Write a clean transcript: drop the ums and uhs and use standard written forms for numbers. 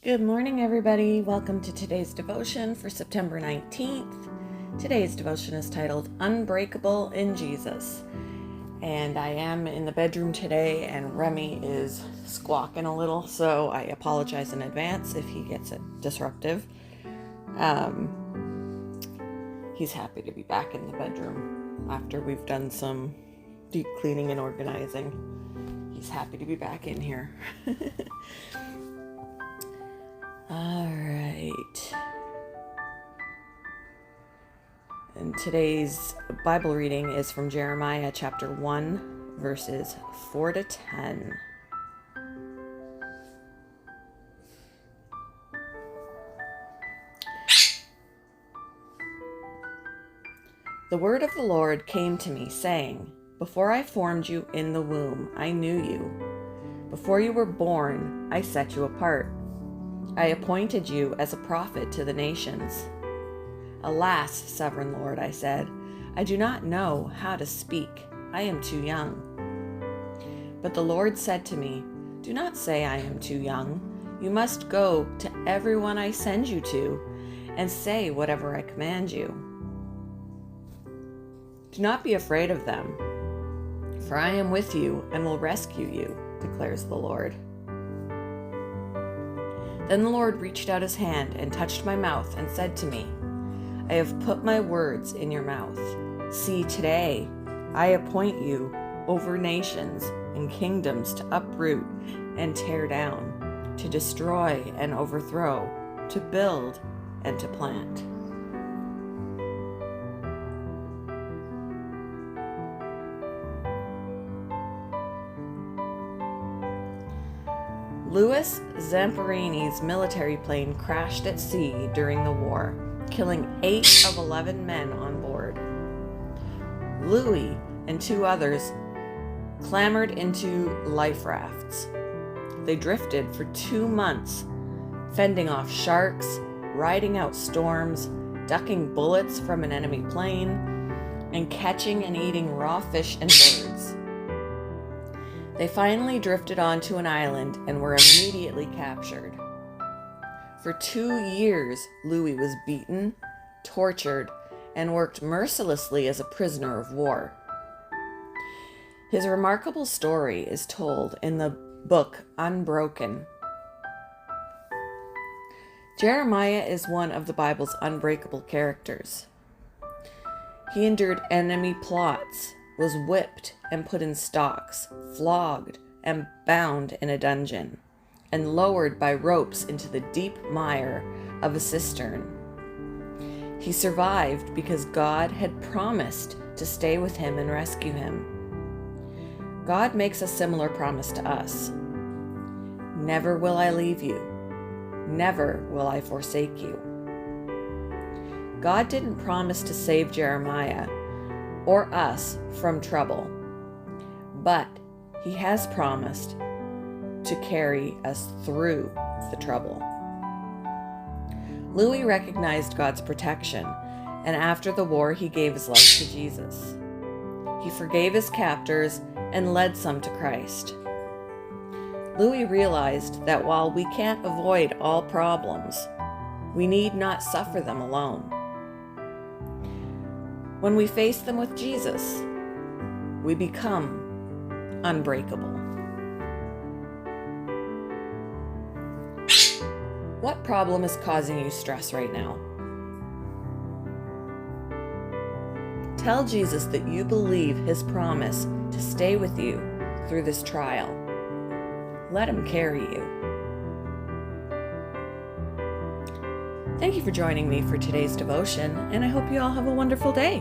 Good morning, everybody. Welcome to today's devotion for September 19th. Today's devotion is titled Unbreakable in Jesus. And I am in the bedroom today, and Remy is squawking a little, so I apologize in advance if he gets it disruptive. He's happy to be back in the bedroom after we've done some deep cleaning and organizing. He's happy to be back in here. All right. And today's Bible reading is from Jeremiah chapter 1, verses 4 to 10. The word of the Lord came to me, saying, "Before I formed you in the womb, I knew you. Before you were born, I set you apart. I appointed you as a prophet to the nations." "Alas, sovereign Lord," I said, "I do not know how to speak. I am too young." But the Lord said to me, "Do not say I am too young. You must go to everyone I send you to and say whatever I command you. Do not be afraid of them, for I am with you and will rescue you, declares the Lord." Then the Lord reached out his hand and touched my mouth and said to me, "I have put my words in your mouth. See, today I appoint you over nations and kingdoms to uproot and tear down, to destroy and overthrow, to build and to plant." Louis Zamperini's military plane crashed at sea during the war, killing 8 of 11 men on board. Louis and 2 others clambered into life rafts. They drifted for 2 months, fending off sharks, riding out storms, ducking bullets from an enemy plane, and catching and eating raw fish and birds. They finally drifted onto an island and were immediately captured. For 2 years, Louis was beaten, tortured, and worked mercilessly as a prisoner of war. His remarkable story is told in the book Unbroken. Jeremiah is one of the Bible's unbreakable characters. He endured enemy plots, was whipped and put in stocks, flogged and bound in a dungeon, and lowered by ropes into the deep mire of a cistern. He survived because God had promised to stay with him and rescue him. God makes a similar promise to us. "Never will I leave you. Never will I forsake you." God didn't promise to save Jeremiah or us from trouble, but he has promised to carry us through the trouble. Louis recognized God's protection, and after the war, he gave his life to Jesus. He forgave his captors and led some to Christ. Louis realized that while we can't avoid all problems, we need not suffer them alone. When we face them with Jesus, we become unbreakable. What problem is causing you stress right now? Tell Jesus that you believe his promise to stay with you through this trial. Let him carry you. Thank you for joining me for today's devotion, and I hope you all have a wonderful day.